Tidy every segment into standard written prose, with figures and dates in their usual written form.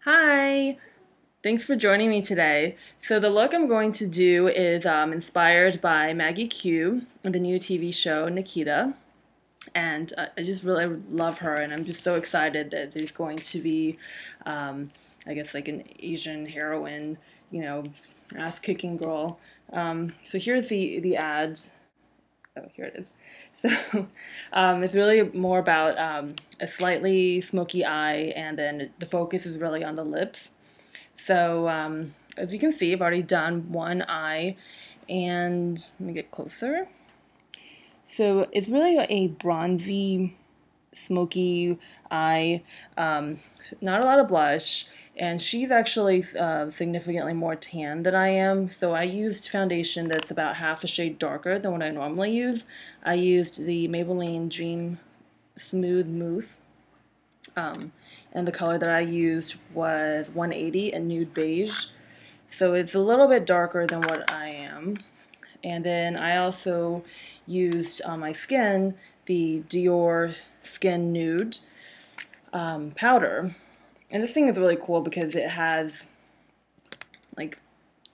Hi! Thanks for joining me today. So the look I'm going to do is inspired by Maggie Q and the new TV show Nikita. And I just really love her, and I'm just so excited that there's going to be, I guess, like an Asian heroine, you know, ass-kicking girl. So here's the ads. Oh, here it is. So it's really more about a slightly smoky eye, and then the focus is really on the lips. So as you can see, I've already done one eye, and let me get closer. So it's really a bronzy, smoky eye, not a lot of blush, and she's actually significantly more tan than I am, so I used foundation that's about half a shade darker than what I normally use. I used the Maybelline Dream Smooth Mousse, and the color that I used was 180 and Nude Beige. So it's a little bit darker than what I am. And then I also used on my skin the Dior Skin Nude powder. And this thing is really cool because it has like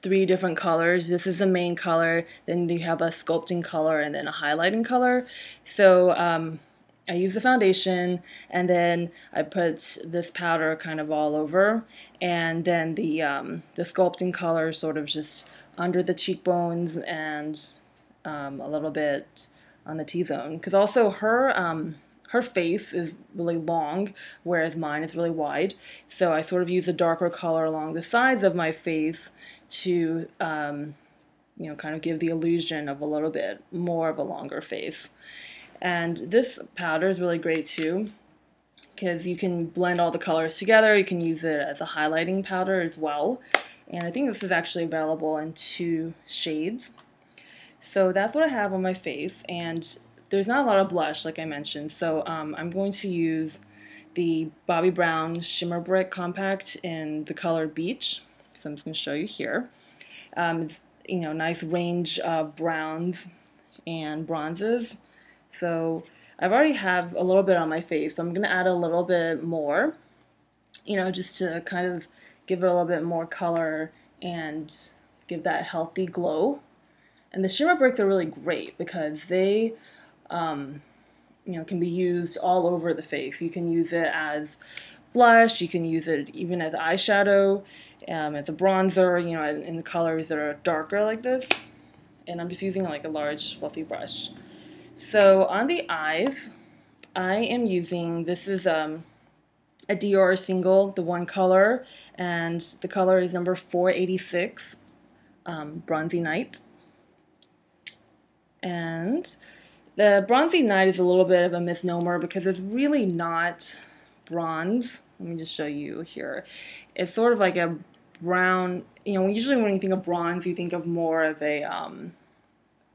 3 different colors. This is the main color, then you have a sculpting color, and then a highlighting color. So I use the foundation, and then I put this powder kind of all over, and then the sculpting color sort of just under the cheekbones and a little bit on the T-zone. Because also her face is really long, whereas mine is really wide. So I sort of use a darker color along the sides of my face to kind of give the illusion of a little bit more of a longer face. And this powder is really great too, because you can blend all the colors together. You can use it as a highlighting powder as well. And I think this is actually available in 2 shades. So that's what I have on my face, and there's not a lot of blush like I mentioned, so I'm going to use the Bobbi Brown Shimmer Brick Compact in the color Beige. So I'm just going to show you here. It's nice range of browns and bronzes. So I've already have a little bit on my face, but I'm going to add a little bit more, just to kind of give it a little bit more color and give that healthy glow. And the shimmer bricks are really great because they can be used all over the face. You can use it as blush, you can use it even as eyeshadow, as a bronzer, in the colors that are darker like this. And I'm just using like a large fluffy brush. So on the eyes, I am using, this is a Dior single, the one color, and the color is number 486, Bronzy Night. And the Bronzy Night is a little bit of a misnomer because it's really not bronze. Let me just show you here. It's sort of like a brown, usually when you think of bronze, you think of more of a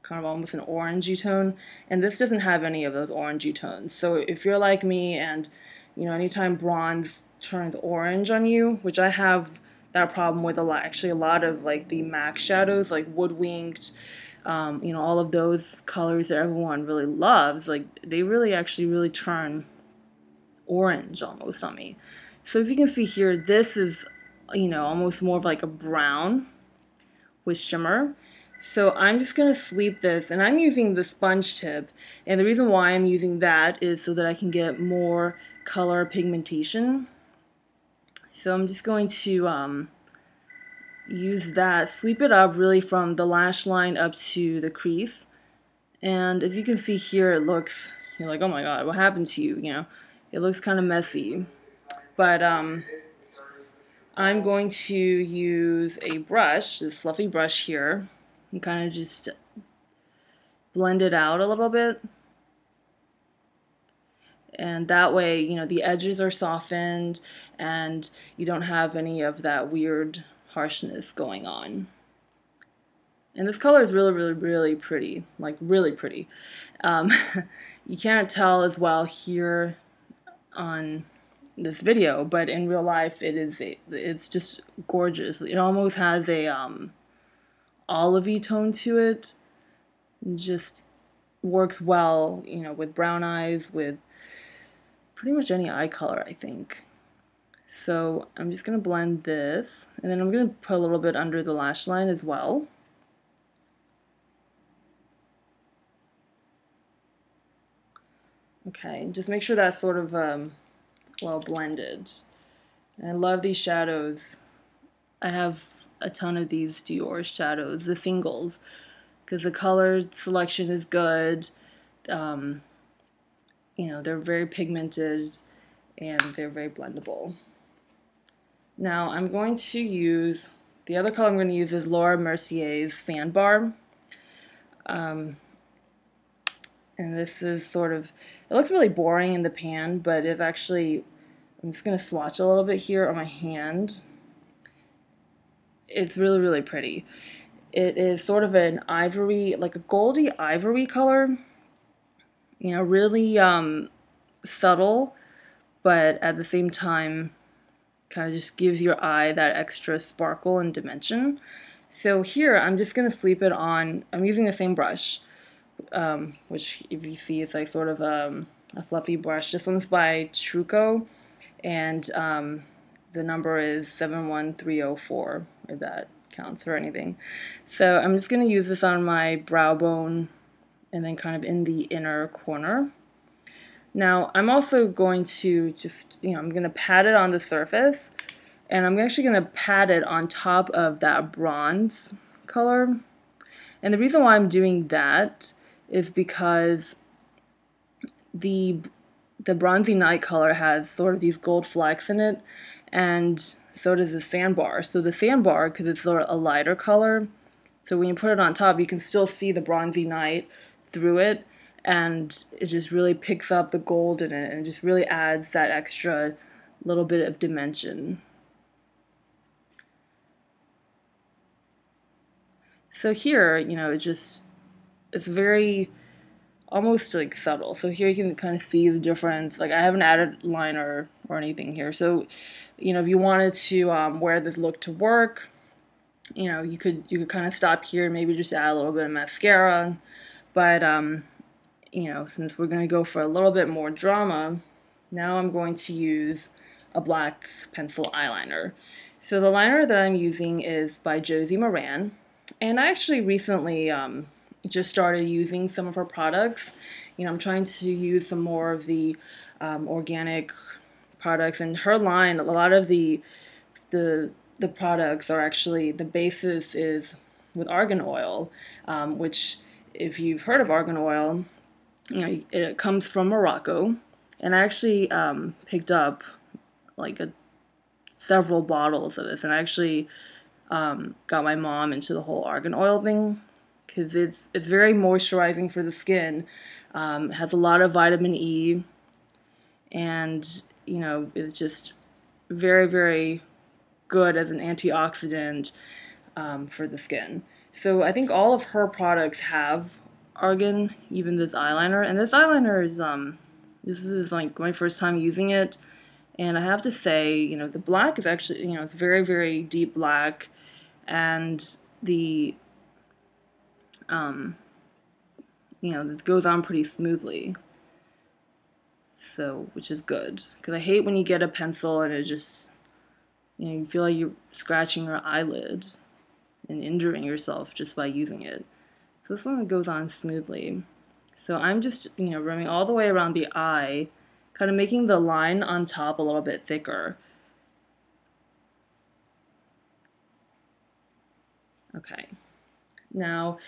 kind of almost an orangey tone, and this doesn't have any of those orangey tones. So if you're like me and, anytime bronze turns orange on you, which I have that problem with a lot, actually a lot of like the MAC shadows, like Woodwinked, all of those colors that everyone really loves, like they really actually really turn orange almost on me. So as you can see here, this is, almost more of like a brown with shimmer. So I'm just going to sweep this, and I'm using the sponge tip, and the reason why I'm using that is so that I can get more color pigmentation. So I'm just going to use that, sweep it up really from the lash line up to the crease. And as you can see here, it looks, you're like, oh my god, what happened to you? It looks kind of messy. But I'm going to use a brush, this fluffy brush here, and kind of just blend it out a little bit. And that way, the edges are softened and you don't have any of that weird harshness going on. And this color is really, really, really pretty, like really pretty. You can't tell as well here on this video, but in real life it's just gorgeous. It almost has a olivey tone to it. Just works well, with brown eyes, with pretty much any eye color, I think. So I'm just going to blend this, and then I'm going to put a little bit under the lash line as well. Okay, just make sure that's sort of well blended. And I love these shadows. I have a ton of these Dior shadows, the singles, because the color selection is good. You know, they're very pigmented and they're very blendable. Now I'm going to use, the other color I'm going to use is Laura Mercier's Sandbar. And this is sort of, it looks really boring in the pan, but it's actually, I'm just going to swatch a little bit here on my hand. It's really, really pretty. It is sort of an ivory, like a goldy ivory color. You know, really subtle, but at the same time, kind of just gives your eye that extra sparkle and dimension. So here, I'm just going to sweep it on, I'm using the same brush, which if you see, it's like sort of a fluffy brush. This one's by Truco, and the number is 71304, if that counts or anything. So I'm just going to use this on my brow bone and then kind of in the inner corner. Now I'm also going to just, I'm going to pat it on the surface, and I'm actually going to pat it on top of that bronze color. And the reason why I'm doing that is because the Bronzy Night color has sort of these gold flecks in it, and so does the Sandbar. So the Sandbar, because it's sort of a lighter color, so when you put it on top, you can still see the Bronzy Night through it, and it just really picks up the gold in it and just really adds that extra little bit of dimension. So here, it's very almost like subtle. So here you can kind of see the difference. Like I haven't added liner or anything here. So, if you wanted to wear this look to work, you could kind of stop here and maybe just add a little bit of mascara. But since we're going to go for a little bit more drama, now I'm going to use a black pencil eyeliner. So the liner that I'm using is by Josie Maran, and I actually recently just started using some of her products. I'm trying to use some more of the organic products, and her line, a lot of the products are actually, the basis is with argan oil, which if you've heard of argan oil, it comes from Morocco, and I actually picked up like several bottles of this, and I actually got my mom into the whole argan oil thing because it's very moisturizing for the skin. It has a lot of vitamin E, and it's just very, very good as an antioxidant for the skin. So I think all of her products have argan, even this eyeliner. And this eyeliner is this is like my first time using it, and I have to say, the black is actually, it's very, very deep black, and the it goes on pretty smoothly. So, which is good, because I hate when you get a pencil and it just, you feel like you're scratching your eyelid and injuring yourself just by using it. So this one goes on smoothly. So I'm just, running all the way around the eye, kind of making the line on top a little bit thicker. Okay. Now,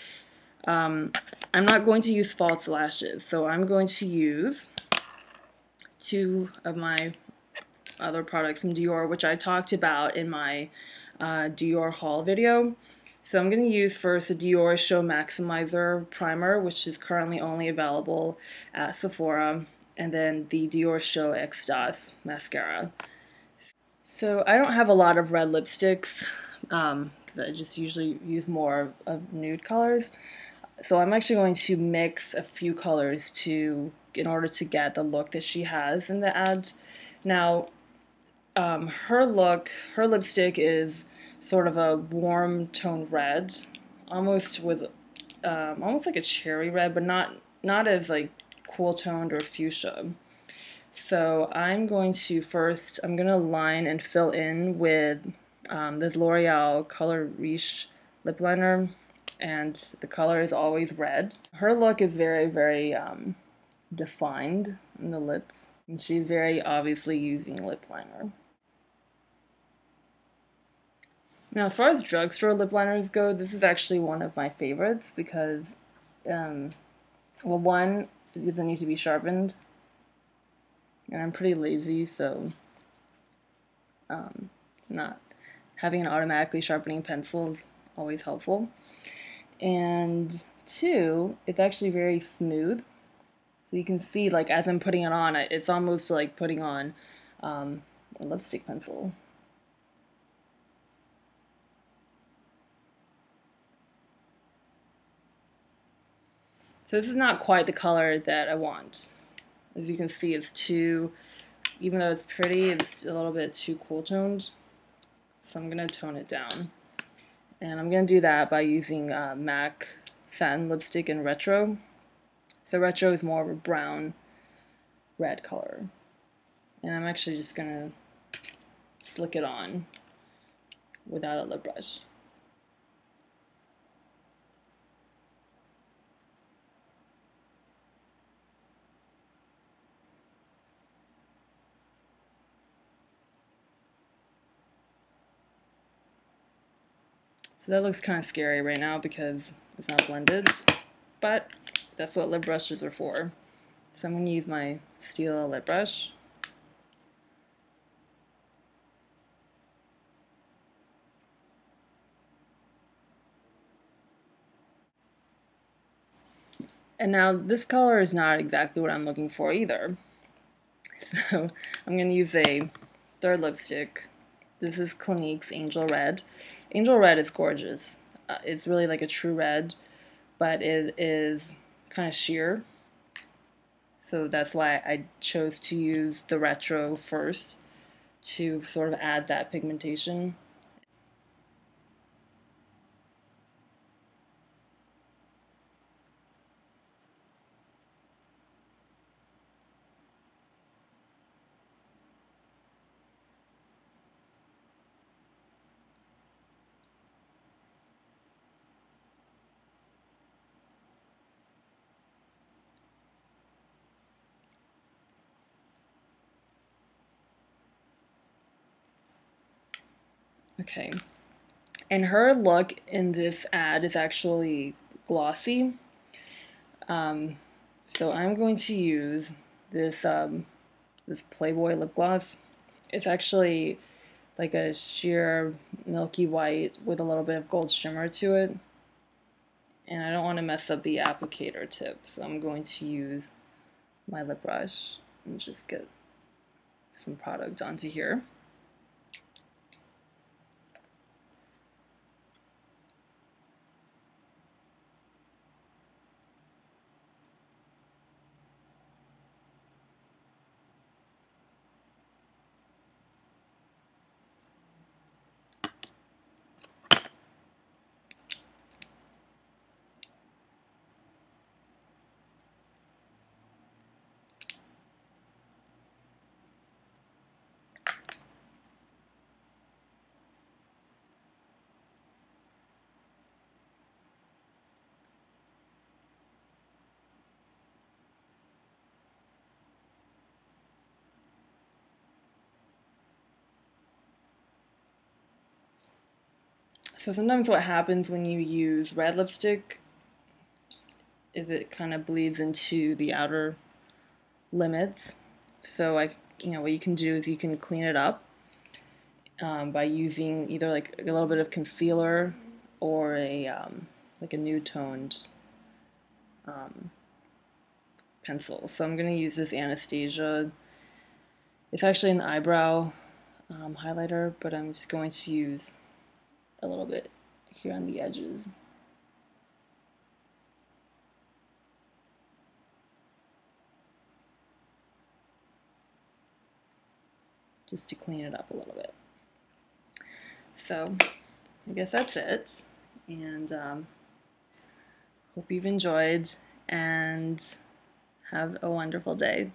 I'm not going to use false lashes, so I'm going to use two of my other products from Dior, which I talked about in my Dior haul video. So I'm going to use first the DiorShow Maximizer Primer, which is currently only available at Sephora, and then the DiorShow Extase Mascara. So I don't have a lot of red lipsticks, because I just usually use more of nude colors. So I'm actually going to mix a few colors in order to get the look that she has in the ad. Now, her lipstick is sort of a warm tone red, almost like a cherry red, but not as like cool toned or fuchsia. So I'm going to I'm going to line and fill in with this L'Oreal Color Riche lip liner, and the color is always red. Her look is very, very defined in the lips, and she's very obviously using lip liner. Now, as far as drugstore lip liners go, this is actually one of my favorites because, well, one, it doesn't need to be sharpened, and I'm pretty lazy, so not having an automatically sharpening pencil is always helpful. And two, it's actually very smooth. So you can see, like, as I'm putting it on, it's almost like putting on a lipstick pencil. So this is not quite the color that I want. As you can see, it's too, even though it's pretty, it's a little bit too cool toned. So I'm going to tone it down. And I'm going to do that by using MAC Satin Lipstick in Retro. So Retro is more of a brown red color. And I'm actually just going to slick it on without a lip brush. So that looks kind of scary right now because it's not blended, but that's what lip brushes are for. So I'm going to use my Stila lip brush. And now this color is not exactly what I'm looking for either. So I'm going to use a third lipstick. This is Clinique's Angel Red. Angel Red is gorgeous. It's really like a true red, but it is kind of sheer. So that's why I chose to use the Retro first to sort of add that pigmentation. Okay, and her look in this ad is actually glossy. So I'm going to use this this Playboy lip gloss. It's actually like a sheer milky white with a little bit of gold shimmer to it. And I don't want to mess up the applicator tip, so I'm going to use my lip brush and just get some product onto here. So sometimes what happens when you use red lipstick is it kind of bleeds into the outer limits. So what you can do is you can clean it up by using either like a little bit of concealer or a like a nude toned pencil. So I'm going to use this Anastasia. It's actually an eyebrow highlighter, but I'm just going to use a little bit here on the edges. Just to clean it up a little bit. So I guess that's it, and hope you've enjoyed and have a wonderful day.